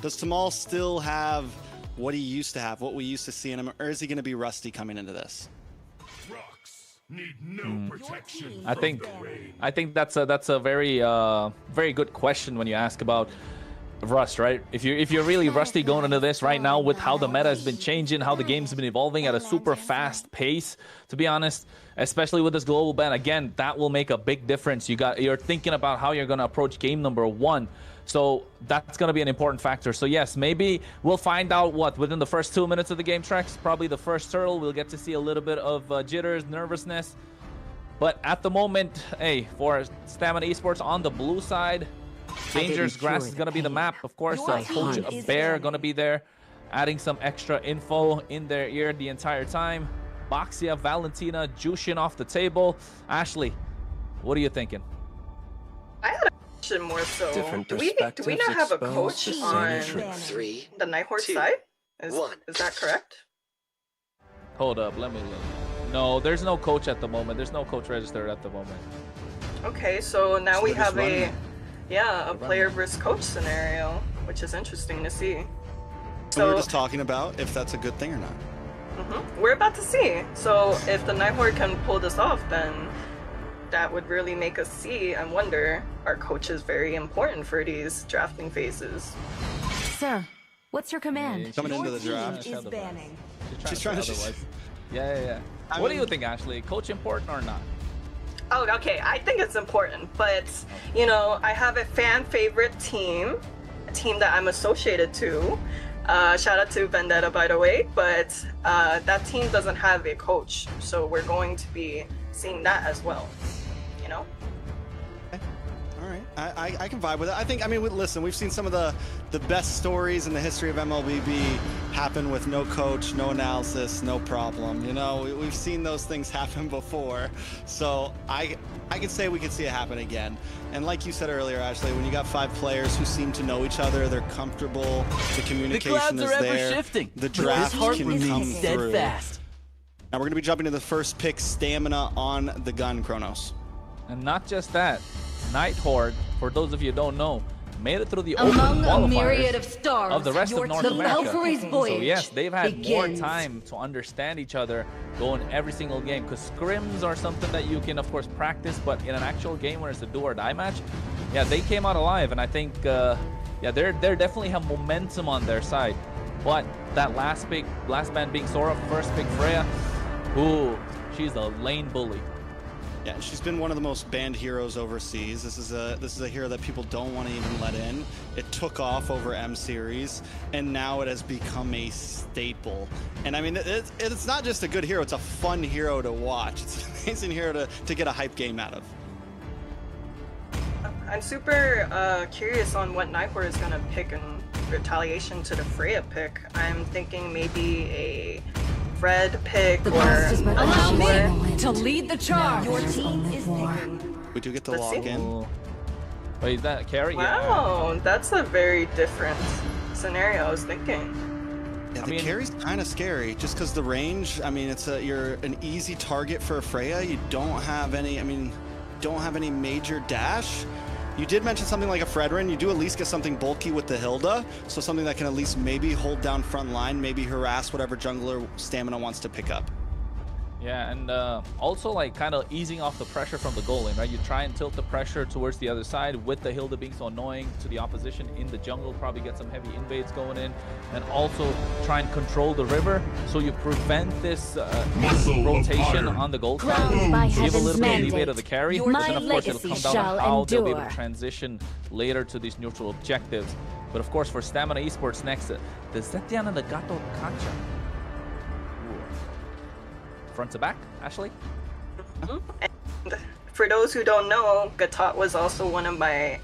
Does Tamal still have what he used to have, what we used to see in him, or is he going to be rusty coming into this? Need no protection. I think that's a very very good question when you ask about rust, right? If you're really rusty going into this right now with how the meta has been changing, how the game's been evolving at a super fast pace, to be honest, especially with this global ban, again, that will make a big difference. You're thinking about how you're going to approach game number 1. So that's going to be an important factor. So yes, maybe we'll find out within the first 2 minutes of the game, Trex. Probably the first turtle, we'll get to see a little bit of jitters, nervousness. But at the moment, hey, for Stamina Esports on the blue side, Dangerous Grass is going to be the map. Of course, Coach Bear going to be there, adding some extra info in their ear the entire time. Boxia, Valentina, Jushin off the table. Ashley, what are you thinking? I had a question more so. Do we not have a coach on the Night Horde side? Is that correct? Hold up, let me look. No, there's no coach at the moment. There's no coach registered at the moment. Okay, so now we have a player versus coach scenario, which is interesting to see. So we were just talking about if that's a good thing or not. We're about to see. So if the Night Horde can pull this off, then that would really make us see and wonder, are coaches very important for these drafting phases? Sir, what's your command? Coming into the draft. Is banning. She's trying to... Yeah. What do you think, Ashley? Coach important or not? Oh, okay. I think it's important, but you know, I have a fan favorite team, a team that I'm associated to. Shout out to Vendetta, by the way, but that team doesn't have a coach, so we're going to be seeing that as well, you know? Okay. All right, I can vibe with it. I mean, listen, we've seen some of the best stories in the history of MLBB happen with no coach, no analysis, no problem. You know, we've seen those things happen before, so I can say we could see it happen again. And like you said earlier, Ashley, when you got 5 players who seem to know each other, they're comfortable, the communication is there, shifting. The draft can come through. Now we're going to be jumping to the first pick, Stamina on the gun, Kronos. And not just that, Night Horde, for those of you who don't know, made it through the open Among a qualifiers myriad of stars, of the rest of North America. So yes, they've had more time to understand each other going every single game, because scrims are something that you can of course practice, but in an actual game where it's a do or die match, yeah, they came out alive. And I think yeah, they're definitely have momentum on their side. But that last ban being Sora, first pick Freya, ooh, she's a lane bully. Yeah, she's been one of the most banned heroes overseas. This is a hero that people don't want to even let in. It took off over M series, and now it has become a staple. And I mean, it's not just a good hero; it's a fun hero to watch. It's an amazing hero to get a hype game out of. I'm super curious on what Night Horde is gonna pick in retaliation to the Freya pick. I'm thinking maybe a Red pick or allow me to lead the charge. Your team is picking. We do get to log in. Wait, is that carry? Wow, that's a very different scenario I was thinking. Yeah, the carry's kind of scary just because the range. I mean, you're an easy target for a Freya. You don't have any. I mean, don't have any major dash. You did mention something like a Fredrin. You do at least get something bulky with the Hilda, so something that can at least maybe hold down front line, maybe harass whatever jungler Stamina wants to pick up. Yeah, and also like kind of easing off the pressure from the goal lane, right? You try and tilt the pressure towards the other side with the Hilda being so annoying to the opposition in the jungle, probably get some heavy invades going in, and also try and control the river so you prevent this rotation on the goal side. Give a little bit of leeway to the carry, but then of course it'll come down to how they'll be able to transition later to these neutral objectives. But of course for Stamina Esports next, the Zetiana the Gato Kacha. Front to back, Ashley? And for those who don't know, Gatot was also one of my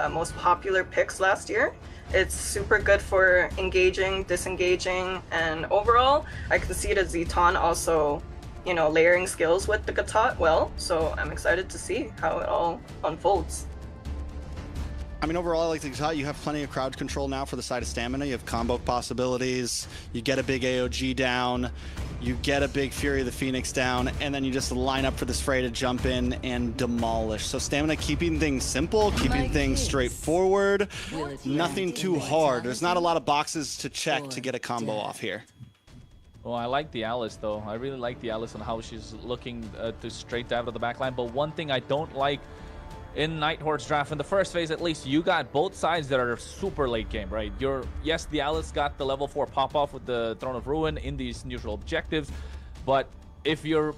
most popular picks last year. It's super good for engaging, disengaging, and overall, I can see the Zeton also, you know, layering skills with the Gatot well, so I'm excited to see how it all unfolds. I mean, overall, I like the Gatot. You have plenty of crowd control now for the side of Stamina. You have combo possibilities. You get a big AOG down. you get a big Fury of the Phoenix down, and then you just line up for this Frey to jump in and demolish. So Stamina keeping things simple, keeping things straightforward, nothing too hard. There's not a lot of boxes to check to get a combo off here. Well, I like the Alice, though. I really like the Alice and how she's looking to straight dive to the backline. But one thing I don't like in Nighthorde's draft, in the first phase at least, you got both sides that are super late game, right? Yes, the Alice got the level 4 pop-off with the Throne of Ruin in these neutral objectives, but if you're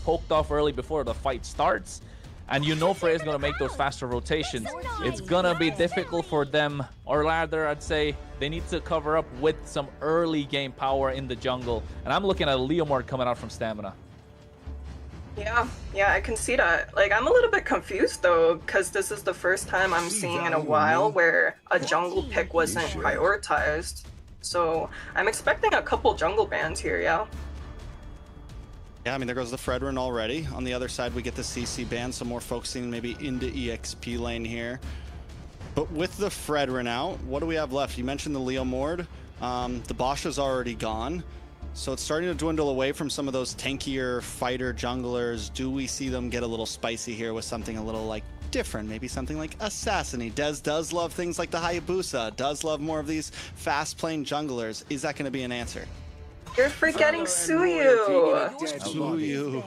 poked off early before the fight starts, and you know Freya's going to make those faster rotations, it's going to be difficult for them, or rather, I'd say, they need to cover up with some early game power in the jungle. And I'm looking at Leomord coming out from Stamina. Yeah, I can see that. Like, I'm a little bit confused though, because this is the first time I'm seeing in a while where a jungle pick wasn't prioritized. So I'm expecting a couple jungle bans here, yeah. Yeah, I mean, there goes the Fredrin already. On the other side, we get the CC ban, so more focusing maybe into EXP lane here. But with the Fredrin out, what do we have left? You mentioned the Leomord. The Bosch is already gone. So it's starting to dwindle away from some of those tankier fighter junglers. Do we see them get a little spicy here with something a little like different? Maybe something like Assassiny. Dez does love things like the Hayabusa, does love more of these fast playing junglers. Is that going to be an answer? You're forgetting Suyu. Suyu.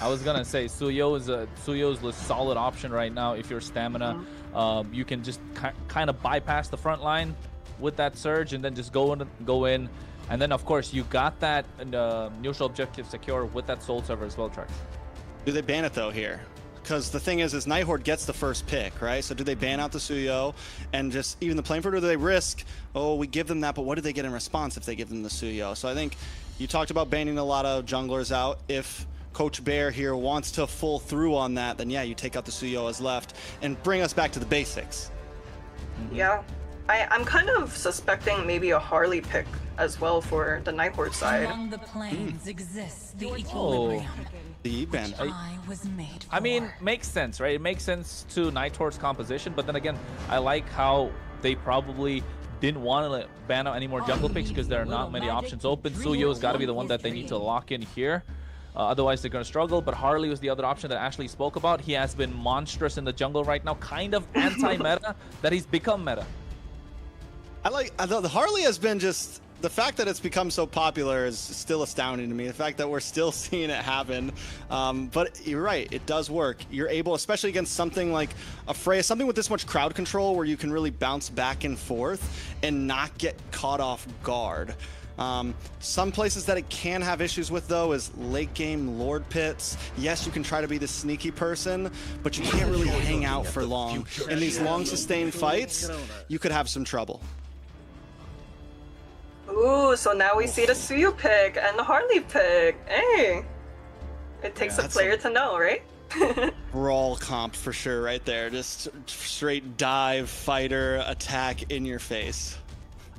I was gonna say Suyo's a solid option right now if you're Stamina. You can just kind of bypass the front line with that surge and then just go in. And then, of course, you got that neutral objective secure with that Soul Server as well, Trex. Do they ban it, though, here? Because the thing is Nighthorde gets the first pick, right? So do they ban out the Suyo and just even the Plainford, or do they risk, oh, we give them that, but what do they get in response if they give them the Suyo? So I think you talked about banning a lot of junglers out. If Coach Bear here wants to full through on that, then yeah, you take out the Suyo as left and bring us back to the basics. Yeah. I'm kind of suspecting maybe a Harley pick as well for the Nighthorde side. Among the planes exists the equilibrium. The E-ban. I mean, makes sense, right? It makes sense to Nighthorde's composition, but then again, I like how they probably didn't want to ban out any more jungle picks because there are not many options open. Suyo's got to be the one that they need to lock in here. Otherwise, they're going to struggle. But Harley was the other option that Ashley spoke about. He has been monstrous in the jungle right now, kind of anti-meta, that he's become meta. I like the Harley has been just the fact that it's become so popular is still astounding to me. The fact that we're still seeing it happen. But you're right, it does work. You're able, especially against something like a Freya, something with this much crowd control where you can really bounce back and forth and not get caught off guard. Some places that it can have issues with, though, is late game Lord pits. Yes, you can try to be the sneaky person, but you can't really hang out for long. In these long sustained fights, you could have some trouble. Ooh, so now we see the Suyu pick and the Harley pick. Hey, it takes a player to know, right? Brawl comp for sure right there. Just straight dive, fighter, attack in your face.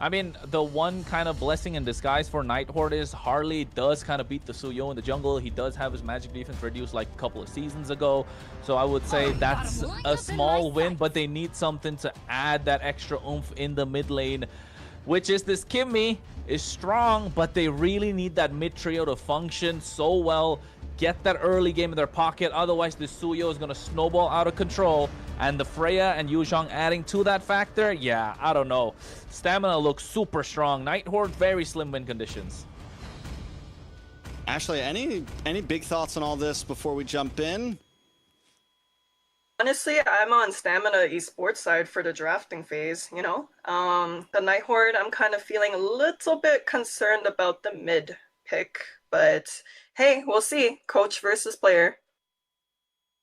I mean, the one kind of blessing in disguise for Nighthorde is Harley does kind of beat the Suyo in the jungle. He does have his magic defense reduced like a couple of seasons ago. So I would say that's a small win, but they need something to add that extra oomph in the mid lane, which is this Kimmy is strong, but they really need that mid trio to function so well. Get that early game in their pocket, otherwise the Suyo is going to snowball out of control. And the Freya and Yuzhong adding to that factor, yeah, I don't know. Stamina looks super strong. Nighthorde, very slim win conditions. Ashley, any big thoughts on all this before we jump in? Honestly, I'm on Stamina Esports side for the drafting phase, you know? The Nighthorde, I'm kind of feeling a little bit concerned about the mid pick, but hey, we'll see. Coach versus player.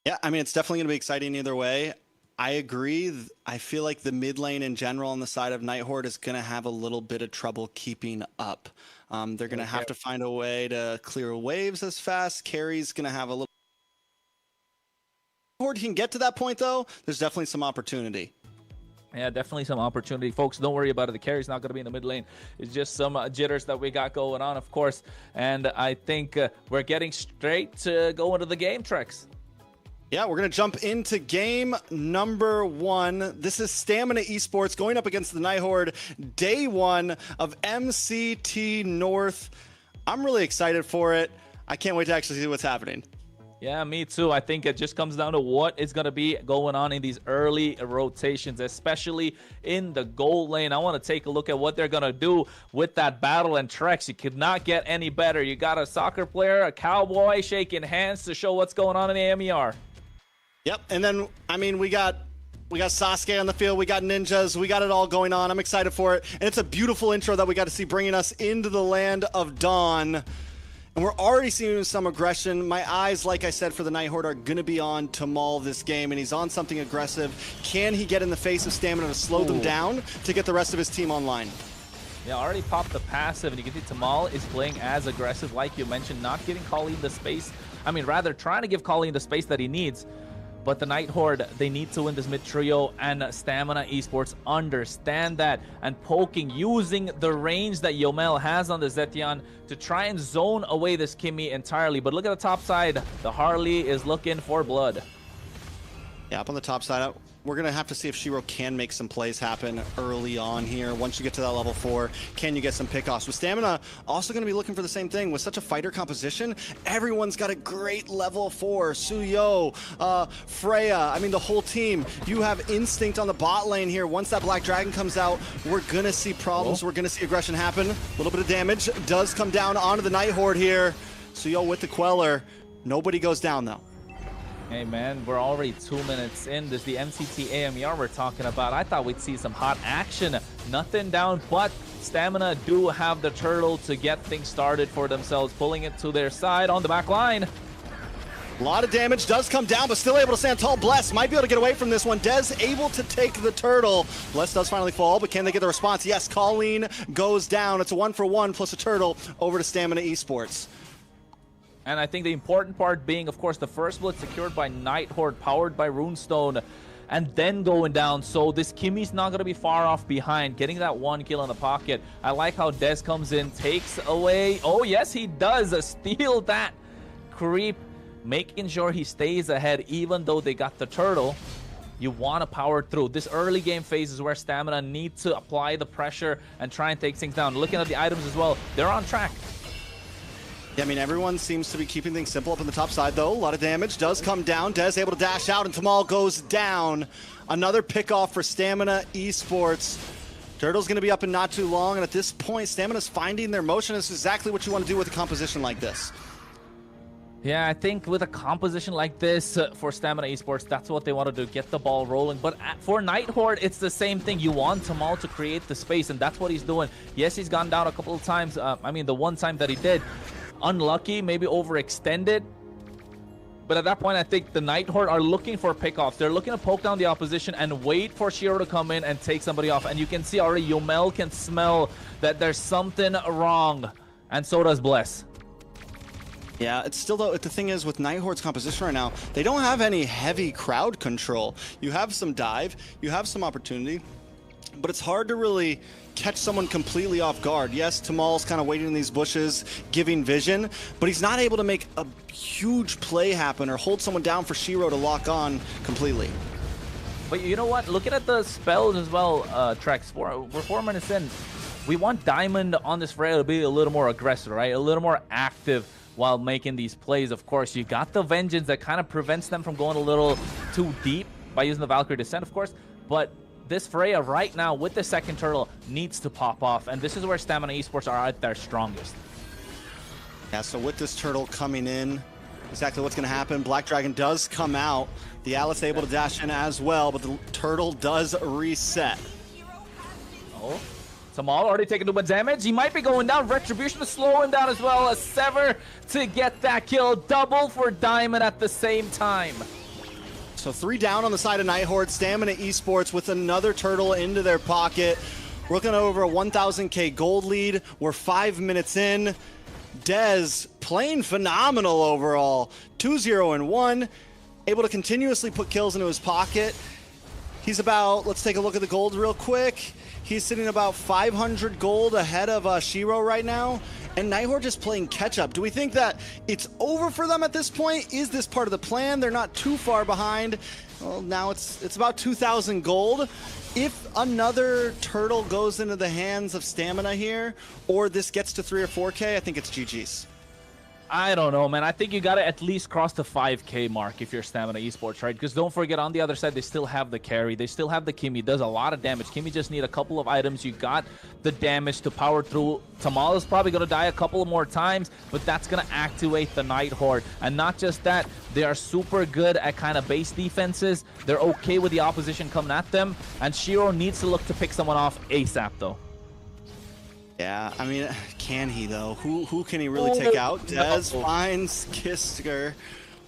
Yeah, I mean, it's definitely going to be exciting either way. I agree. I feel like the mid lane in general on the side of Nighthorde is going to have a little bit of trouble keeping up. They're going to have to find a way to clear waves as fast. Carry's going to have a little... Horde can get to that point, though. There's definitely some opportunity. Yeah, definitely some opportunity. Folks, don't worry about it. The carry's not going to be in the mid lane. It's just some jitters that we got going on, of course. And I think we're getting straight to go into the game, Trex. Yeah, we're going to jump into game number 1. This is Stamina Esports going up against the Night Horde, day 1 of MCT North. I'm really excited for it. I can't wait to actually see what's happening. Yeah, me too. I think it just comes down to what is going to be going on in these early rotations, especially in the gold lane. I want to take a look at what they're going to do with that battle and Trex. You could not get any better. You got a soccer player, a cowboy shaking hands to show what's going on in the AMER. Yep, and then, I mean, we got Sasuke on the field, we got ninjas, we got it all going on. I'm excited for it, and it's a beautiful intro that we got to see bringing us into the land of Dawn. And we're already seeing some aggression. My eyes, like I said, for the Night Horde are going to be on Tamal this game, and he's on something aggressive. Can he get in the face of Stamina to slow them down to get the rest of his team online? Yeah, already popped the passive, and you can see Tamal is playing as aggressive, like you mentioned, not giving Colleen the space. I mean, rather trying to give Colleen the space that he needs. But the Night Horde, they need to win this mid trio, and Stamina Esports understand that. And poking, using the range that Yomel has on the Zetian to try and zone away this Kimmy entirely. But look at the top side. The Harley is looking for blood. Yeah, up on the top side, we're going to have to see if Shiro can make some plays happen early on here. Once you get to that level 4, can you get some pickoffs? With Stamina, also going to be looking for the same thing. With such a fighter composition, everyone's got a great level 4. Suyo, Freya, I mean, the whole team. You have Instinct on the bot lane here. Once that Black Dragon comes out, we're going to see problems. We're going to see aggression happen. A little bit of damage does come down onto the Night Horde here. Suyo with the Queller. Nobody goes down, though. Hey man, we're already 2 minutes in. This is the MCT AMER we're talking about. I thought we'd see some hot action. Nothing down, but Stamina do have the turtle to get things started for themselves, pulling it to their side on the back line. A lot of damage does come down, but still able to stand tall. Bless might be able to get away from this one. Dez able to take the turtle. Bless does finally fall, but can they get the response? Yes, Colleen goes down. It's a 1-for-1 plus a turtle over to Stamina Esports. And I think the important part being, of course, the first blood secured by Night Horde, powered by Runestone, and then going down. So this Kimmy's not going to be far off behind, getting that 1 kill in the pocket. I like how Dez comes in, takes away. Oh, yes, he does. Steal that creep, making sure he stays ahead, even though they got the turtle. You want to power through. This early game phase is where Stamina needs to apply the pressure and try and take things down. Looking at the items as well, they're on track. Yeah, I mean, everyone seems to be keeping things simple up on the top side, though. A lot of damage does come down. Dez able to dash out, and Tamal goes down. Another pickoff for Stamina Esports. Turtle's going to be up in not too long, and at this point, Stamina's finding their motion. This is exactly what you want to do with a composition like this. Yeah, I think with a composition like this for Stamina Esports, that's what they want to do, get the ball rolling. But for Night Horde, it's the same thing. You want Tamal to create the space, and that's what he's doing. Yes, he's gone down a couple of times. I mean, the one time that he did, unlucky, maybe overextended. But at that point, I think the Night Horde are looking for pickoffs. They're looking to poke down the opposition and wait for Shiro to come in and take somebody off. And you can see already Yomel can smell that there's something wrong. And so does Bless. Yeah, it's still, though, the thing is with Night Horde's composition right now, they don't have any heavy crowd control. You have some dive, you have some opportunity, but it's hard to really catch someone completely off guard. Yes, Tamal's kind of waiting in these bushes, giving vision, but he's not able to make a huge play happen or hold someone down for Shiro to lock on completely. But you know what? Looking at the spells as well, Trex, we're 4 minutes in. We want Diamond on this Freya to be a little more aggressive, right? A little more active while making these plays. Of course, you got the Vengeance that kind of prevents them from going a little too deep by using the Valkyrie Descent, of course, but this Freya right now with the second turtle needs to pop off, and this is where Stamina Esports are at their strongest. Yeah, so with this turtle coming in, exactly what's going to happen. Black Dragon does come out. The Alice able to dash in as well, but the turtle does reset. Oh, Tamal already taking too much damage. He might be going down. Retribution to slow him down as well. A Sever to get that kill. Double for Diamond at the same time. So 3 down on the side of Night Horde. Stamina Esports with another turtle into their pocket. We're looking at over a 1,000k gold lead. We're 5 minutes in. Dez playing phenomenal overall. 2-0-1. Able to continuously put kills into his pocket. He's about, let's take a look at the gold real quick. He's sitting about 500 gold ahead of Shiro right now. and Night Horde just playing catch up. Do we think that it's over for them at this point? Is this part of the plan? They're not too far behind. Well, now it's about 2,000 gold. If another turtle goes into the hands of Stamina here, or this gets to 3 or 4K, I think it's GG's. I don't know, man. I think you got to at least cross the 5K mark if you're Stamina Esports, right? Because don't forget, on the other side, they still have the carry. They still have the Kimmy. Does a lot of damage. Kimmy just need a couple of items. You got the damage to power through. Tamal is probably going to die a couple more times, but that's going to activate the Night Horde. And not just that, they are super good at kind of base defenses. They're okay with the opposition coming at them. And Shiro needs to look to pick someone off ASAP, though. Yeah, I mean, can he though? Who can he really take out? Dez finds Kisker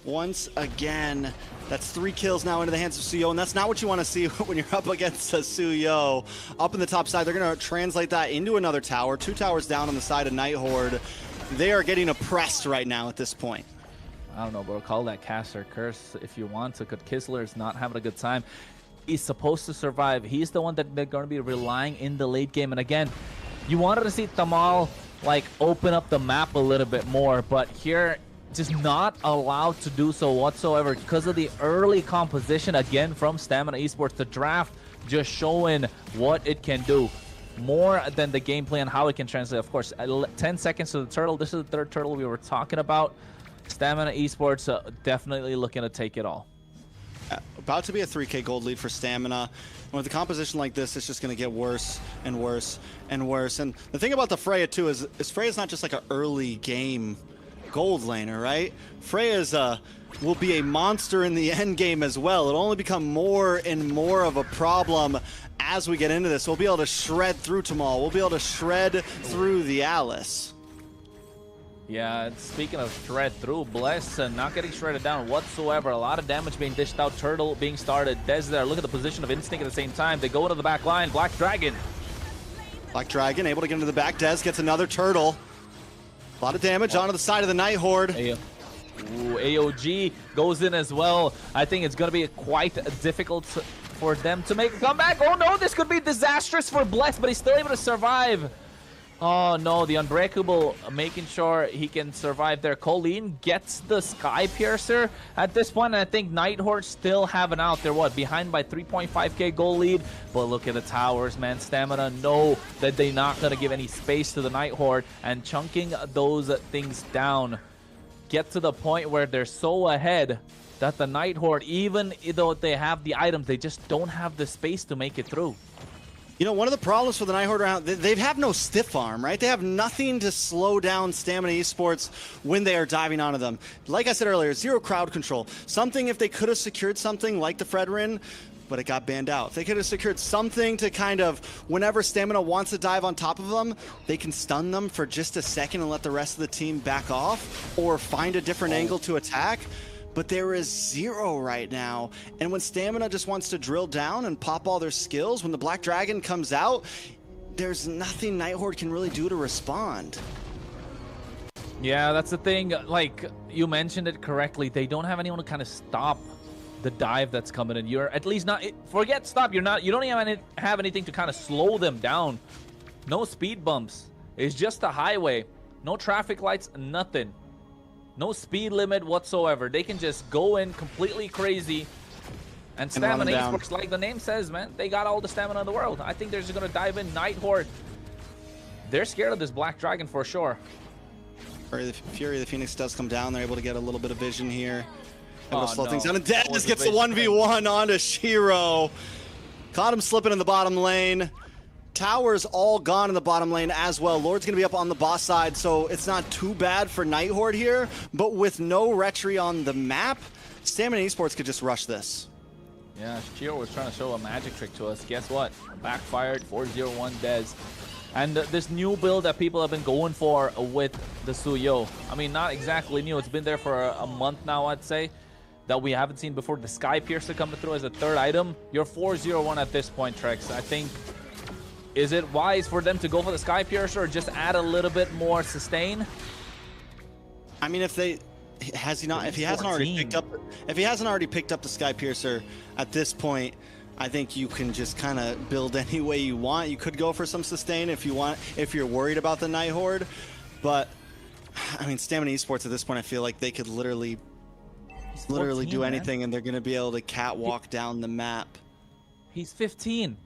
once again. That's 3 kills now into the hands of Suyo, and that's not what you want to see when you're up against a Suyo. Up in the top side, they're going to translate that into another tower. 2 towers down on the side of Night Horde. They are getting oppressed right now at this point. I don't know, bro. Call that caster curse if you want to, because Kisler is not having a good time. He's supposed to survive. He's the one that they're going to be relying in the late game. And again, you wanted to see Tamal like open up the map a little bit more, but here just not allowed to do so whatsoever because of the early composition again from Stamina Esports. The draft just showing what it can do more than the gameplay and how it can translate. Of course, 10 seconds to the turtle. This is the third turtle we were talking about. Stamina Esports definitely looking to take it all. About to be a 3K gold lead for Stamina. And with a composition like this, it's just going to get worse and worse and worse. And the thing about the Freya too is Freya's not just like an early game gold laner, right? Freya's will be a monster in the end game as well. It'll only become more and more of a problem as we get into this. We'll be able to shred through Tamal. We'll be able to shred through the Alice. Yeah, speaking of shred through, Bless not getting shredded down whatsoever. A lot of damage being dished out. Turtle being started. Dez there. Look at the position of Instinct at the same time. They go into the back line. Black Dragon. Black Dragon able to get into the back. Dez gets another turtle. A lot of damage onto the side of the Night Horde. Ooh, AOG goes in as well. I think it's going to be quite difficult for them to make a comeback. Oh no, this could be disastrous for Bless, but he's still able to survive. Oh no, the Unbreakable making sure he can survive there. Colleen gets the Sky Piercer at this point, and I think Night Horde still have an out. They're what, behind by 3.5k goal lead? But look at the towers, man. Stamina know that they're not going to give any space to the Night Horde, and chunking those things down get to the point where they're so ahead that the Night Horde, even though they have the items, they just don't have the space to make it through. You know, one of the problems for the Night Horde around, they have no stiff arm, right? They have nothing to slow down Stamina Esports when they are diving onto them. Like I said earlier, 0 crowd control. Something, if they could have secured something like the Fredrin, but it got banned out. If they could have secured something to kind of, whenever Stamina wants to dive on top of them, they can stun them for just a second and let the rest of the team back off, or find a different angle to attack. But there is 0 right now. And when Stamina just wants to drill down and pop all their skills, when the Black Dragon comes out, there's nothing Night Horde can really do to respond. Yeah, that's the thing. Like, you mentioned it correctly. They don't have anyone to kind of stop the dive that's coming in. You're at least not... Forget stop. You don't even have anything to kind of slow them down. No speed bumps. It's just a highway. No traffic lights, nothing. No speed limit whatsoever. They can just go in completely crazy. And Stamina Esports, like the name says, man, they got all the stamina in the world. I think they're just going to dive in. Night Horde, they're scared of this Black Dragon for sure. Fury of the Phoenix does come down. They're able to get a little bit of vision here. Able to slow things down. And Dead just gets the 1v1 onto Shiro. Caught him slipping in the bottom lane. Towers all gone in the bottom lane as well. Lord's gonna be up on the boss side, so it's not too bad for Night Horde here, but with no retry on the map, Stamina Esports could just rush this. Yeah, Shiro was trying to show a magic trick to us. Guess what? Backfired. 4-0-1 Dez. And this new build that people have been going for with the Suyo. I mean, not exactly new. It's been there for a month now, I'd say, that we haven't seen before. The Sky Piercer coming through as a third item. You're 4-0-1 at this point, Trex. I think... Is it wise for them to go for the Sky Piercer or just add a little bit more sustain? I mean, if he hasn't already picked up the Sky Piercer at this point, I think you can just kind of build any way you want. You could go for some sustain if you want, if you're worried about the Night Horde. But, I mean, Stamina Esports at this point, I feel like they could literally do anything, and they're going to be able to catwalk down the map. He's 15.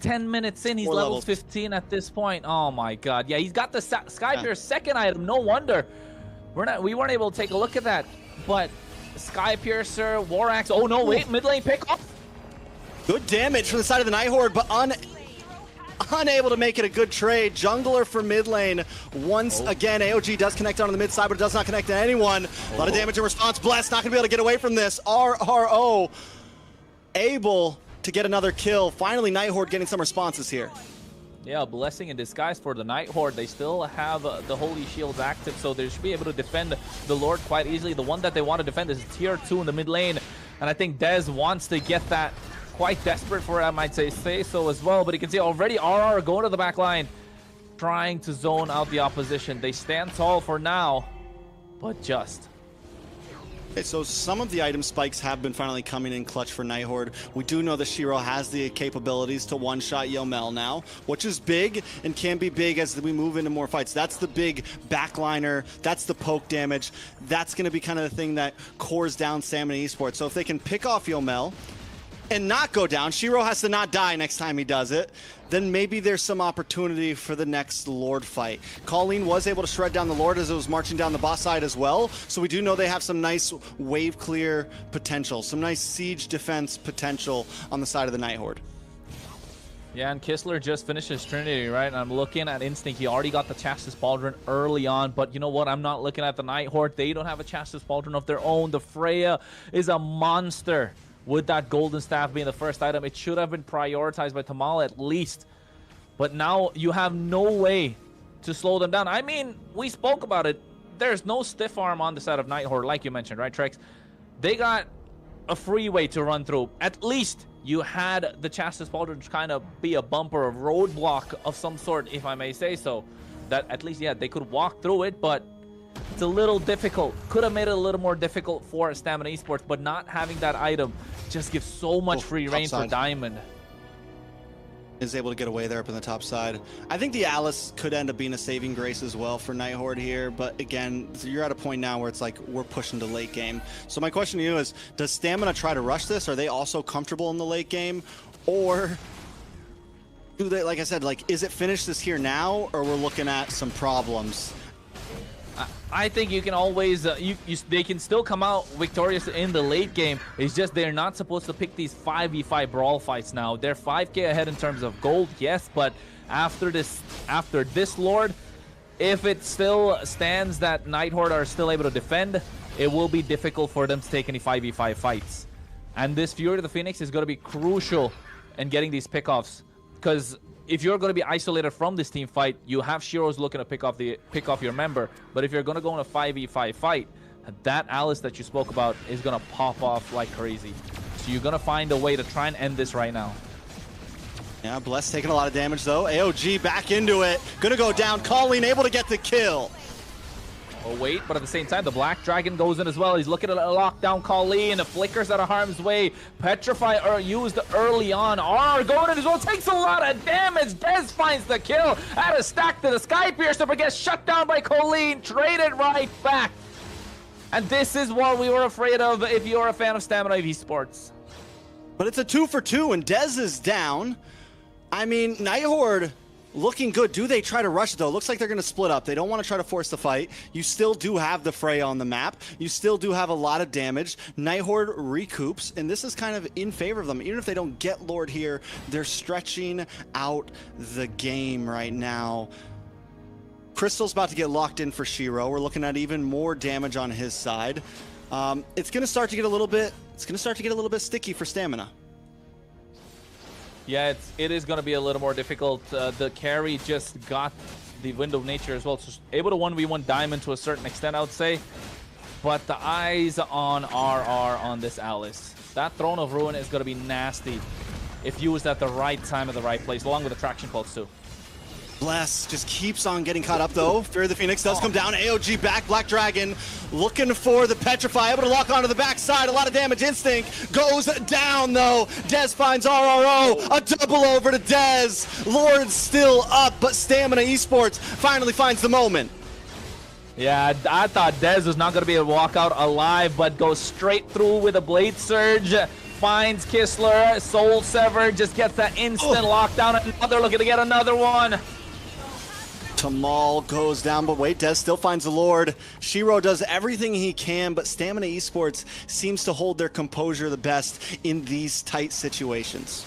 10 minutes in, he's 4 level levels. 15 at this point. Oh my god. Yeah, he's got the Skypier's second item. No wonder. We weren't able to take a look at that. But Skypiercer, War Axe. Oh no, wait, mid lane pick off. Good damage from the side of the Night Horde, but unable to make it a good trade. Jungler for mid lane. Once again, AOG does connect onto the mid side, but it does not connect to anyone. A lot of damage in response. Bless not going to be able to get away from this. RRO able to get another kill. Finally, Night Horde getting some responses here. Yeah, blessing in disguise for the Night Horde. They still have the Holy Shields active, so they should be able to defend the Lord quite easily. The one that they want to defend is tier 2 in the mid lane, and I think Dez wants to get that. Quite desperate for it, I might say so as well, but you can see already RR going to the back line, trying to zone out the opposition. They stand tall for now, but just. Okay, so some of the item spikes have been finally coming in clutch for Night Horde. We do know that Shiro has the capabilities to one-shot Yomel now, which is big and can be big as we move into more fights. That's the big backliner. That's the poke damage. That's going to be kind of the thing that cores down Stamina Esports. So if they can pick off Yomel and not go down, Shiro has to not die next time he does it, then maybe there's some opportunity for the next Lord fight. Colleen was able to shred down the Lord as it was marching down the boss side as well, so we do know they have some nice wave clear potential, some nice siege defense potential on the side of the Night Horde. Yeah, and Kistler just finished his Trinity, right? And I'm looking at Instinct. He already got the Chassis Pauldron early on, but you know what? I'm not looking at the Night Horde. They don't have a Chassis Pauldron of their own. The Freya is a monster. With that golden staff being the first item, it should have been prioritized by Tamala at least. But now you have no way to slow them down. I mean, we spoke about it. There's no stiff arm on the side of Night Horde, like you mentioned, right, Trex? They got a freeway to run through. At least you had the Chassis Pauldron kind of be a bumper, a roadblock of some sort, if I may say so. That at least, yeah, they could walk through it, but it's a little difficult. Could have made it a little more difficult for Stamina Esports, but not having that item just gives so much free reign for Diamond. Is able to get away there up in the top side. I think the Alice could end up being a saving grace as well for Night Horde here, but again, you're at a point now where it's like we're pushing to late game. So my question to you is, does Stamina try to rush this? Are they also comfortable in the late game? Or do they, like I said, like, is it finished this here now, or we're looking at some problems? I think you can always, they can still come out victorious in the late game. It's just they're not supposed to pick these 5v5 brawl fights now. They're 5k ahead in terms of gold, yes, but after this Lord, if it still stands that Night Horde are still able to defend, it will be difficult for them to take any 5v5 fights. And this Fury of the Phoenix is going to be crucial in getting these pickoffs, because if you're going to be isolated from this team fight, you have Shiro's looking to pick off your member. But if you're going to go in a 5v5 fight, that Alice that you spoke about is going to pop off like crazy. So you're going to find a way to try and end this right now. Yeah, Bless taking a lot of damage though. AOG back into it. Gonna go down. Colleen able to get the kill. Oh wait, but at the same time, the Black Dragon goes in as well. He's looking at a lockdown Colleen. The flickers out of harm's way. Petrify are used early on. R going in as well. Takes a lot of damage. Dez finds the kill. Add a stack to the Skypiercer, but gets shut down by Colleen. Traded right back. And this is what we were afraid of if you're a fan of Stamina Esports. But it's a 2 for 2 and Dez is down. I mean, Night Horde looking good. Do they try to rush it though? Looks like they're going to split up. They don't want to try to force the fight. You still do have the Freya on the map. You still do have a lot of damage. Night Horde recoups, and this is kind of in favor of them. Even if they don't get Lord here, they're stretching out the game right now. Crystal's about to get locked in for Shiro. We're looking at even more damage on his side. It's going to start to get a little bit. It's going to start to get a little bit sticky for Stamina. Yeah, it is going to be a little more difficult. The carry just got the Wind of Nature as well. So able to 1v1 Diamond to a certain extent, I would say. But the eyes on RR on this Alice. That Throne of Ruin is going to be nasty if used at the right time at the right place, along with the Traction Pulse too. Bless just keeps on getting caught up though. Fury of the Phoenix does come down. AOG back. Black Dragon looking for the Petrify. Able to lock onto the backside. A lot of damage. Instinct goes down though. Dez finds RRO. A double over to Dez. Lord still up, but Stamina Esports finally finds the moment. Yeah, I thought Dez was not going to be able to walk out alive, but goes straight through with a Blade Surge. Finds Kistler, Soul Sever, just gets that instant lockdown. Another looking to get another one. Tamal goes down, but wait, Dez still finds the Lord. Shiro does everything he can, but Stamina Esports seems to hold their composure the best in these tight situations.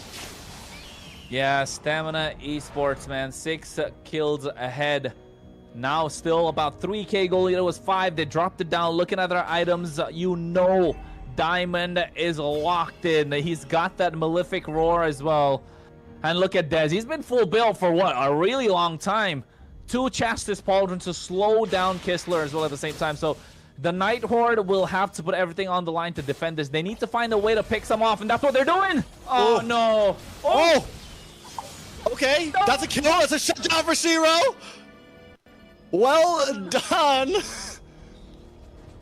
Yeah, Stamina Esports, man, 6 kills ahead. Now still about 3K goal leader was 5. They dropped it down. Looking at their items, you know Diamond is locked in. He's got that Malefic Roar as well. And look at Dez. He's been full build for what? A really long time. 2 Chastis Pauldrons to slow down Kistler as well at the same time. So the Night Horde will have to put everything on the line to defend this. They need to find a way to pick some off, and that's what they're doing. Oh, no. Oh! Okay, no. That's a kill. That's a shutdown for Shiro. Well done.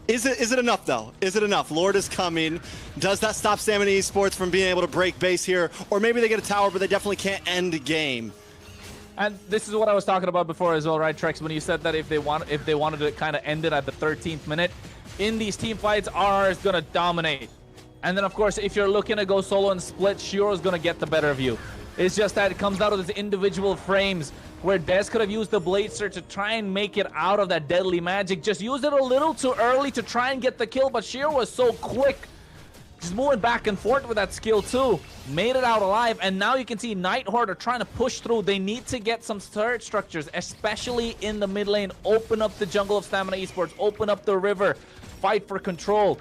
Is it enough, though? Is it enough? Lord is coming. Does that stop Stamina Esports from being able to break base here? Or maybe they get a tower, but they definitely can't end the game. And this is what I was talking about before as well, right, Trex? When you said that if they wanted to kind of end it at the 13th minute, in these team fights, RR is going to dominate. And then, of course, if you're looking to go solo and split, Shiro is going to get the better of you. It's just that it comes out of these individual frames where Dez could have used the Blade Surge to try and make it out of that deadly magic. Just used it a little too early to try and get the kill, but Shiro was so quick. Just moving back and forth with that skill too. Made it out alive, and now you can see Night Horde are trying to push through. They need to get some turret structures, especially in the mid lane. Open up the jungle of Stamina Esports. Open up the river. Fight for control.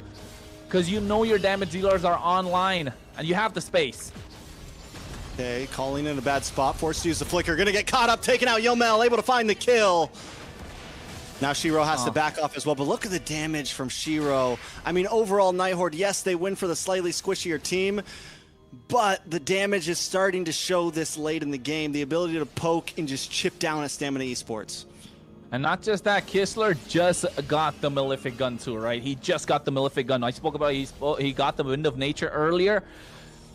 Because you know your damage dealers are online, and you have the space. Okay, calling in a bad spot. Forced to use the flicker. Gonna get caught up, taking out Yomel, able to find the kill. Now Shiro has to back off as well, but look at the damage from Shiro. I mean, overall, Night Horde, yes, they win for the slightly squishier team, but the damage is starting to show this late in the game. The ability to poke and just chip down at Stamina Esports. And not just that, Kistler just got the Malefic Gun too, right? He just got the Malefic Gun. I spoke about he got the Wind of Nature earlier.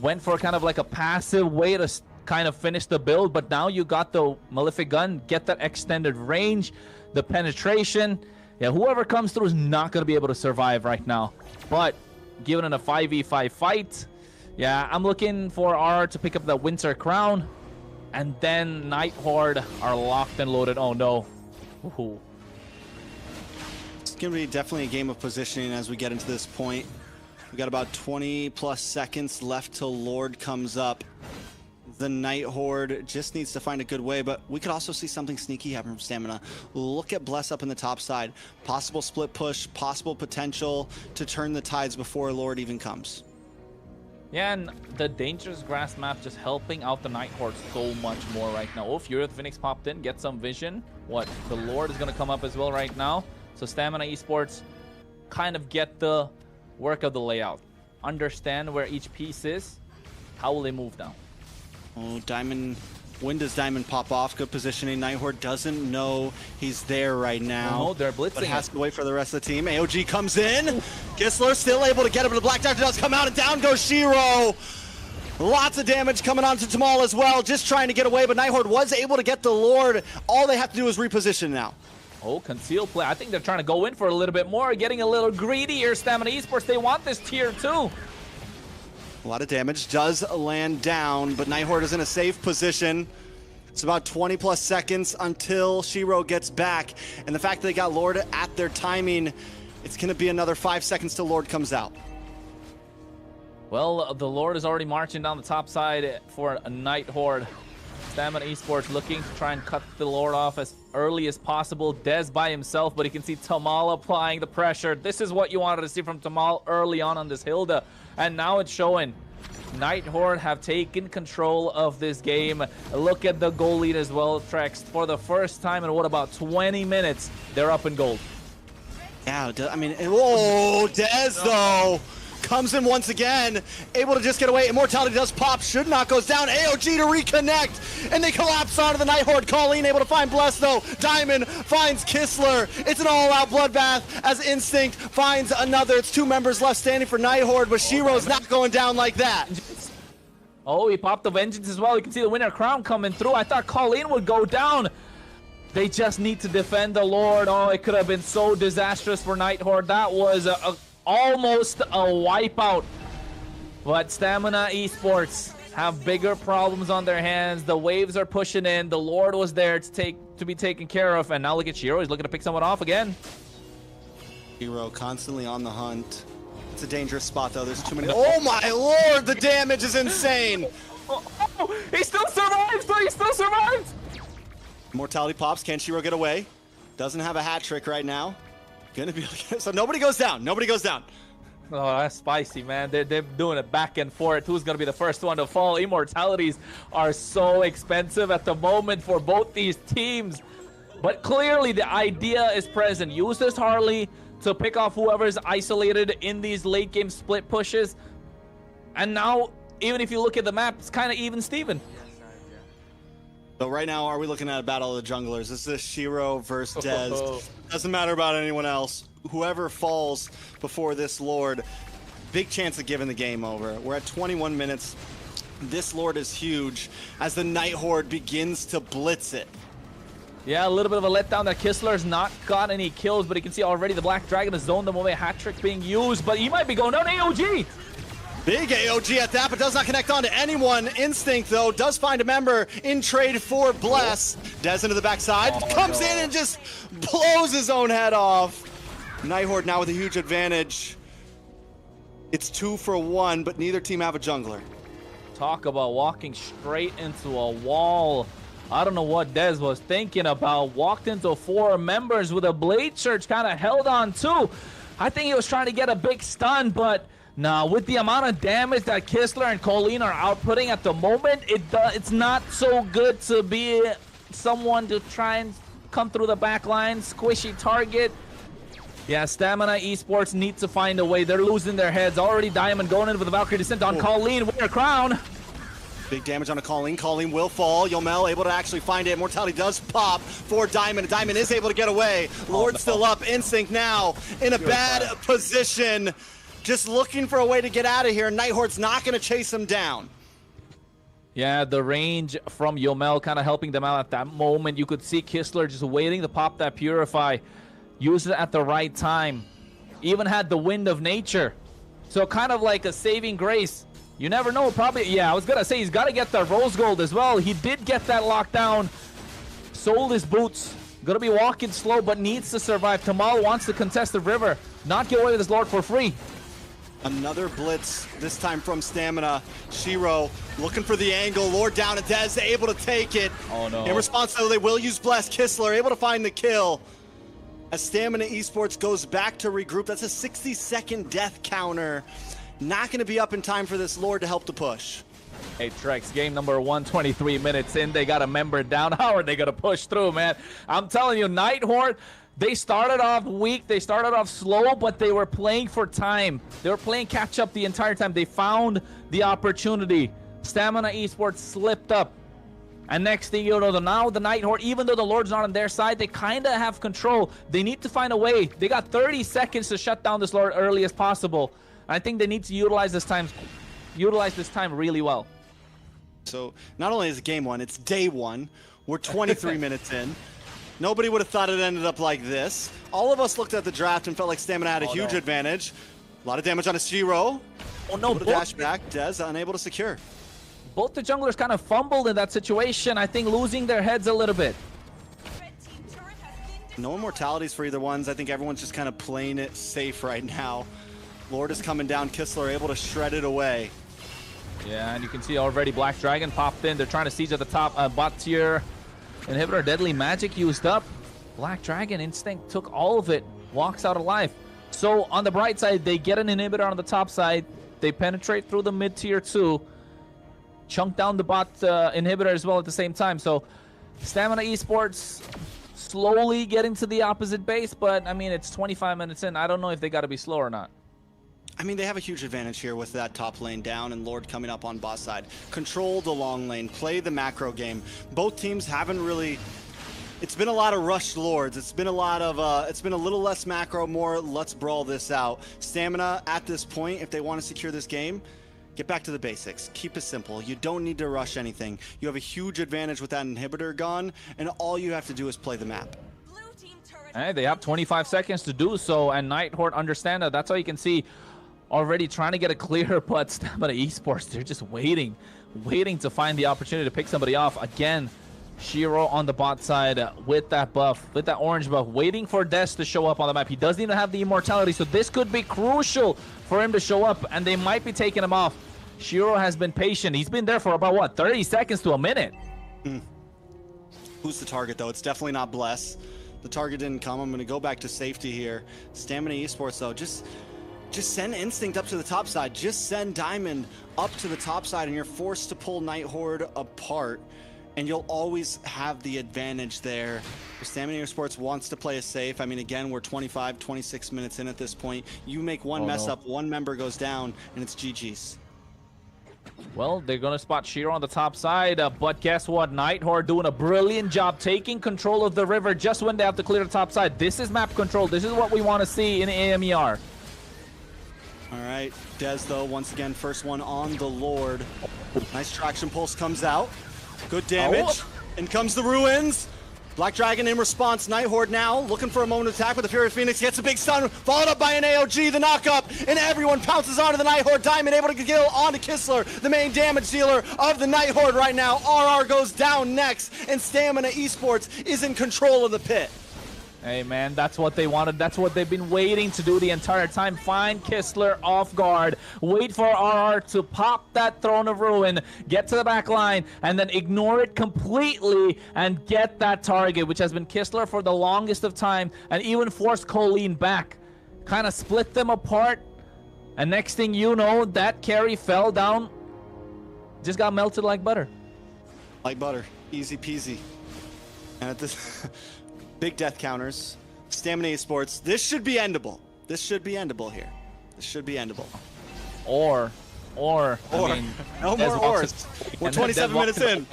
Went for kind of like a passive way to kind of finish the build, but now you got the Malefic Gun, get that extended range, the penetration. Yeah, whoever comes through is not going to be able to survive right now. But given in a 5v5 fight, yeah, I'm looking for R to pick up the Winter Crown. And then Night Horde are locked and loaded. Oh no. Ooh. It's going to be definitely a game of positioning as we get into this point. We got about 20 plus seconds left till Lord comes up. The Night Horde just needs to find a good way, but we could also see something sneaky happen from Stamina. Look at Bless up in the top side. Possible split push, possible potential to turn the tides before Lord even comes. Yeah, and the Dangerous Grass map just helping out the Night Horde so much more right now. Oh, Fury with Phoenix popped in, get some vision. What? The Lord is going to come up as well right now. So Stamina Esports kind of get the work of the layout. Understand where each piece is. How will they move now? Oh, Diamond. When does Diamond pop off? Good positioning. Night Horde doesn't know he's there right now. No, they're blitzing. But has to wait for the rest of the team. AOG comes in. Kistler still able to get him, but the Black Doctor does come out, and down goes Shiro. Lots of damage coming onto Tamal as well, just trying to get away, but Night Horde was able to get the Lord. All they have to do is reposition now. Oh, conceal play. I think they're trying to go in for a little bit more, getting a little greedy here. Stamina Esports, they want this tier 2. A lot of damage does land down, but Night Horde is in a safe position. It's about 20 plus seconds until Shiro gets back. And the fact that they got Lord at their timing, it's going to be another 5 seconds till Lord comes out. Well, the Lord is already marching down the top side for a Night Horde. Stamina Esports looking to try and cut the Lord off as early as possible. Dez by himself, but you can see Tamal applying the pressure. This is what you wanted to see from Tamal early on this Hilda. And now it's showing. Night Horde have taken control of this game. Look at the goal lead as well, Trex. For the first time in what, about 20 minutes, they're up in gold. Yeah, I mean, oh, Dez though. Comes in once again, able to just get away. Immortality does pop, should not goes down. AOG to reconnect, and they collapse onto the Night Horde. Colleen able to find Bless though. Diamond finds Kistler. It's an all-out bloodbath as Instinct finds another. It's 2 members left standing for Night Horde, but Shiro's not going down like that. Oh, he popped the Vengeance as well. You can see the Winter Crown coming through. I thought Colleen would go down. They just need to defend the Lord. Oh, it could have been so disastrous for Night Horde. That was almost a wipeout. But Stamina Esports have bigger problems on their hands. The waves are pushing in. The Lord was there to be taken care of. And now look at Shiro. He's looking to pick someone off again. Shiro constantly on the hunt. It's a dangerous spot, though. There's too many. Oh, my Lord. The damage is insane. Oh, he still survives. He still survives. Mortality pops. Can Shiro get away? Doesn't have a hat trick right now. Gonna be so nobody goes down. Nobody goes down. Oh, that's spicy, man. They're doing it back and forth. Who's going to be the first one to fall? Immortalities are so expensive at the moment for both these teams. But clearly the idea is present. Use this Harley to pick off whoever's isolated in these late game split pushes. And now, even if you look at the map, it's kind of even Steven. So right now, are we looking at a battle of the junglers? This is Shiro versus Dez. Doesn't matter about anyone else. Whoever falls before this Lord, big chance of giving the game over. We're at 21 minutes. This Lord is huge as the Night Horde begins to blitz it. Yeah, a little bit of a letdown that Kistler's not got any kills, but you can see already the Black Dragon has zoned them away. Hat trick being used, but he might be going down AOG. Big AOG at that, but does not connect on to anyone. Instinct, though, does find a member in trade for Bless. Dez into the backside, comes in and just blows his own head off. Night Horde now with a huge advantage. It's 2 for 1, but neither team have a jungler. Talk about walking straight into a wall. I don't know what Dez was thinking about. Walked into 4 members with a Blade Church, kind of held on too. I think he was trying to get a big stun, but now, with the amount of damage that Kistler and Colleen are outputting at the moment, it's not so good to be someone to try and come through the back line. Squishy target. Yeah, Stamina Esports need to find a way. They're losing their heads. Already Diamond going in with the Valkyrie Descent on Colleen. With her crown. Big damage on a Colleen. Colleen will fall. Yomel able to actually find it. Mortality does pop for Diamond. Diamond is able to get away. Lord still up. Instinct now in a bad position. Just looking for a way to get out of here. Night Horde's not going to chase him down. Yeah, the range from Yomel kind of helping them out at that moment. You could see Kistler just waiting to pop that Purify. Use it at the right time. Even had the Wind of Nature. So kind of like a saving grace. You never know. Probably, yeah, I was going to say he's got to get the Rose Gold as well. He did get that lockdown. Sold his boots. Going to be walking slow, but needs to survive. Tamal wants to contest the river. Not get away with his Lord for free. Another blitz, this time from Stamina. Shiro looking for the angle. Lord down and Dez able to take it. Oh, no. In response, though, they will use Bless. Kistler able to find the kill. As Stamina Esports goes back to regroup. That's a 60-second death counter. Not going to be up in time for this Lord to help the push. Hey, Trex, game number 123 minutes in. They got a member down. How are they going to push through, man? I'm telling you, Night Horde, they started off weak, they started off slow, but they were playing for time. They were playing catch-up the entire time. They found the opportunity. Stamina Esports slipped up. And next thing you know, now the Night Horde, even though the Lord's not on their side, they kind of have control. They need to find a way. They got 30 seconds to shut down this Lord early as possible. I think they need to utilize this time really well. So not only is it game 1, it's day 1. We're 23 minutes in. Nobody would have thought it ended up like this. All of us looked at the draft and felt like Stamina had a huge advantage. A lot of damage on a Shiro. Oh no, able to dash back. Dez unable to secure. Both the junglers kind of fumbled in that situation. I think losing their heads a little bit. No immortalities for either ones. I think everyone's just kind of playing it safe right now. Lord is coming down. Kistler able to shred it away. Yeah, and you can see already Black Dragon popped in. They're trying to siege at the top. Bot tier inhibitor, Deadly Magic used up. Black Dragon Instinct took all of it. Walks out alive. So on the bright side, they get an inhibitor on the top side. They penetrate through the mid tier 2. Chunk down the bot inhibitor as well at the same time. So Stamina Esports slowly getting to the opposite base, but I mean, it's 25 minutes in. I don't know if they got to be slow or not. I mean, they have a huge advantage here with that top lane down and Lord coming up on boss side. Control the long lane, play the macro game. Both teams haven't really... It's been a lot of rushed Lords. It's been a lot of, it's been a little less macro, more let's brawl this out. Stamina at this point, if they want to secure this game, get back to the basics. Keep it simple. You don't need to rush anything. You have a huge advantage with that inhibitor gone, and all you have to do is play the map. Hey, they have 25 seconds to do so, and Nighthorde understand that. That's all you can see. Already trying to get a clear, but Stamina Esports, they're just waiting to find the opportunity to pick somebody off. Again, Shiro on the bot side with that buff, with that orange buff, waiting for Des to show up on the map. He doesn't even have the immortality, so this could be crucial for him to show up, and they might be taking him off. Shiro has been patient. He's been there for about, what, 30 seconds to a minute? Who's the target, though? It's definitely not Bless. The target didn't come. I'm going to go back to safety here. Stamina Esports, though, just send Instinct up to the top side. Just send Diamond up to the top side, and you're forced to pull Nighthorde apart, and you'll always have the advantage there. Stamina Esports wants to play it safe. I mean, again, we're 25, 26 minutes in at this point. You make one mess up, one member goes down, and it's GG's. Well, they're going to spot Shiro on the top side, but guess what? Nighthorde doing a brilliant job taking control of the river just when they have to clear the top side. This is map control. This is what we want to see in AMER. All right, Dez, though, once again, first one on the Lord. Nice traction pulse comes out. Good damage. In comes the Ruins. Black Dragon in response. Nighthorde now looking for a moment to attack, but the Fury Phoenix gets a big stun, followed up by an AOG, the knockup, and everyone pounces onto the Nighthorde. Diamond able to kill onto Kistler, the main damage dealer of the Nighthorde right now. RR goes down next, and Stamina Esports is in control of the pit. Hey, man, that's what they wanted. That's what they've been waiting to do the entire time. Find Kistler off guard. Wait for RR to pop that Throne of Ruin, get to the back line, and then ignore it completely and get that target, which has been Kistler for the longest of time, and even force Colleen back. Kind of split them apart, and next thing you know, that carry fell down. Just got melted like butter. Like butter. Easy peasy. And at this... Big death counters. Stamina Esports. This should be endable. This should be endable here. This should be endable. Or. I mean, no more ors. We're 27 minutes in.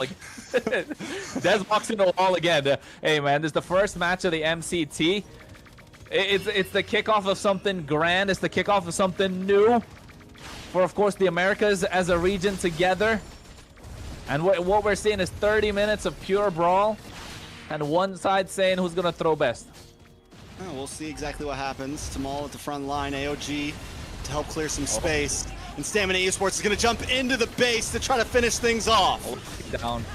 Des walks into the wall again. Hey, man, this is the first match of the MCT. It's the kickoff of something grand. It's the kickoff of something new. For, of course, the Americas as a region together. And what we're seeing is 30 minutes of pure brawl. And one side saying who's going to throw best. Oh, we'll see exactly what happens. Tamal at the front line, AOG to help clear some space. And Stamina Esports is going to jump into the base to try to finish things off. Down.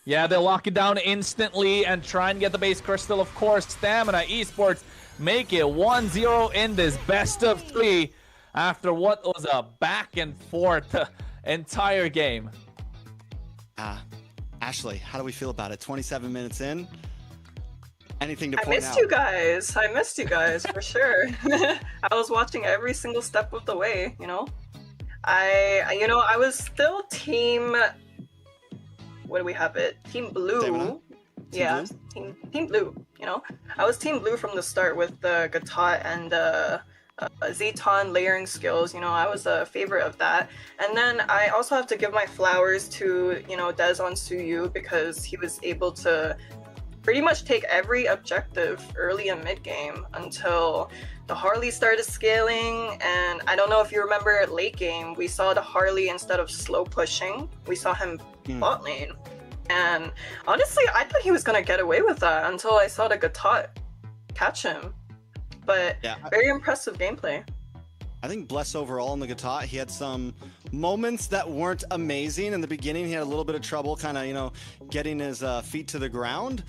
Yeah, they'll lock it down instantly and try and get the base crystal. Of course, Stamina Esports make it 1-0 in this best of 3 after what was a back and forth entire game. Ashley, how do we feel about it? 27 minutes in. Anything to point out? I missed you guys for sure. I was watching every single step of the way, you know. I was still team. What do we have it? Team Blue. Yeah, team Blue. You know, I was team Blue from the start with the Gatot and Zeton layering skills. You know, I was a favorite of that. And then I also have to give my flowers to, you know, Des on Suyu, because he was able to pretty much take every objective early and mid game until the Harley started scaling. And I don't know if you remember late game, we saw the Harley, instead of slow pushing, we saw him bot lane. And honestly, I thought he was gonna get away with that until I saw the Gatot catch him. But yeah, very impressive gameplay. I think Bless overall in the Gatot, he had some moments that weren't amazing. In the beginning, he had a little bit of trouble kind of, you know, getting his feet to the ground.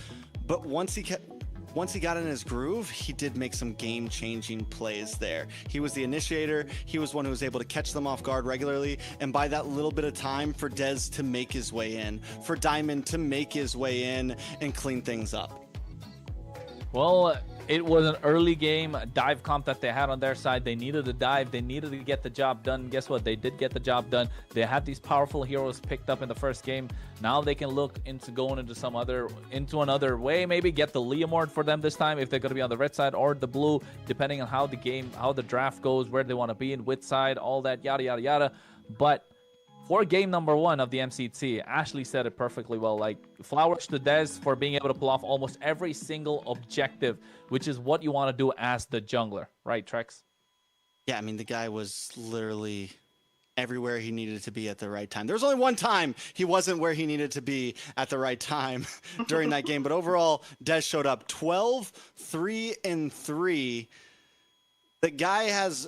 But once he got in his groove, he did make some game-changing plays there. He was the initiator. He was one who was able to catch them off guard regularly. And by that little bit of time for Dez to make his way in, for Diamond to make his way in and clean things up. Well, it was an early game dive comp that they had on their side. They needed a dive. They needed to get the job done. Guess what? They did get the job done. They had these powerful heroes picked up in the first game. Now they can look into going into another way. Maybe get the Leomord for them this time if they're going to be on the red side or the blue, depending on how the draft goes, where they want to be in which side, all that, yada, yada, yada. But for game number 1 of the MCT, Ashley said it perfectly well. Like, flowers to Dez for being able to pull off almost every single objective, which is what you want to do as the jungler, right, Trex? Yeah, I mean, the guy was literally everywhere he needed to be at the right time. There was only one time he wasn't where he needed to be at the right time during that game. But overall, Dez showed up 12, 3, and 3. The guy has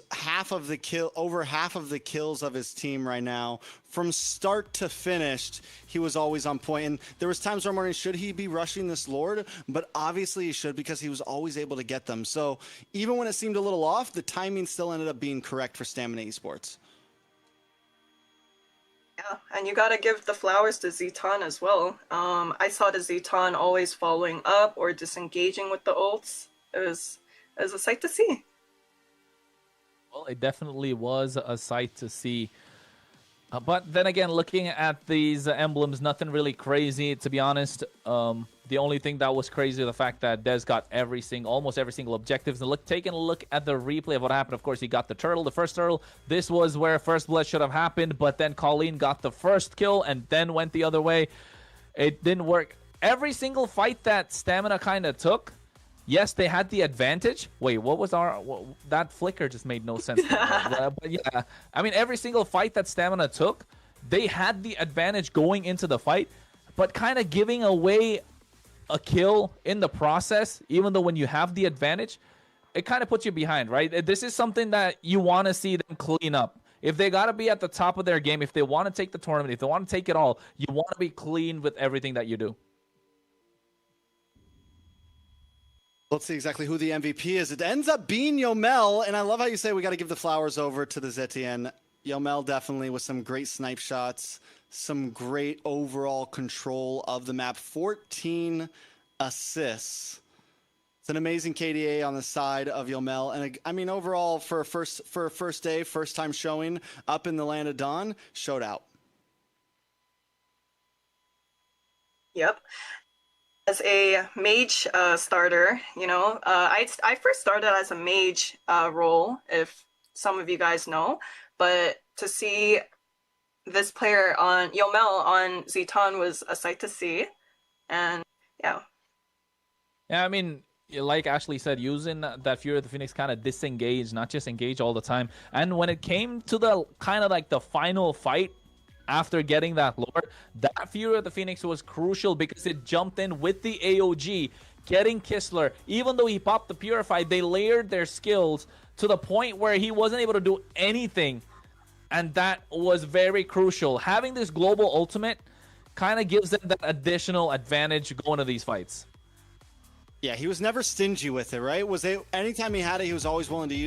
over half of the kills of his team right now. From start to finish, he was always on point. And there was times where I'm wondering, should he be rushing this Lord? But obviously he should, because he was always able to get them. So even when it seemed a little off, the timing still ended up being correct for Stamina Esports. Yeah, and you gotta give the flowers to Zeton as well. I saw the Zeton always following up or disengaging with the ults. It was a sight to see. Well, it definitely was a sight to see. But then again, looking at these emblems, nothing really crazy, to be honest. The only thing that was crazy is the fact that Dez got almost every single objectives. And taking a look at the replay of what happened, of course, he got the turtle, the first turtle. This was where first blood should have happened, but then Colleen got the first kill and then went the other way. It didn't work. Every single fight that Stamina kind of took, yes, they had the advantage. Wait, what was that flicker just made no sense. But yeah, I mean, every single fight that Stamina took, they had the advantage going into the fight, but kind of giving away a kill in the process, even though when you have the advantage, it kind of puts you behind, right? This is something that you want to see them clean up. If they got to be at the top of their game, if they want to take the tournament, if they want to take it all, you want to be clean with everything that you do. Let's see exactly who the MVP is. It ends up being Yomel, and I love how you say we got to give the flowers over to the Zetien. Yomel definitely with some great snipe shots, some great overall control of the map. 14 assists. It's an amazing KDA on the side of Yomel, and I mean overall for a first day, first time showing up in the Land of Dawn, showed out. Yep. As a mage starter, you know, I first started as a mage role, if some of you guys know, but to see this player on Yomel on Zeton was a sight to see, and yeah. Yeah, I mean, like Ashley said, using that Fury of the Phoenix kind of disengage, not just engage all the time. And when it came to the kind of like the final fight, after getting that lore, that Fury of the Phoenix was crucial because it jumped in with the AOG, getting Kistler. Even though he popped the Purify, they layered their skills to the point where he wasn't able to do anything. And that was very crucial. Having this global ultimate kind of gives them that additional advantage going to these fights. Yeah, he was never stingy with it, right? Anytime he had it, he was always willing to use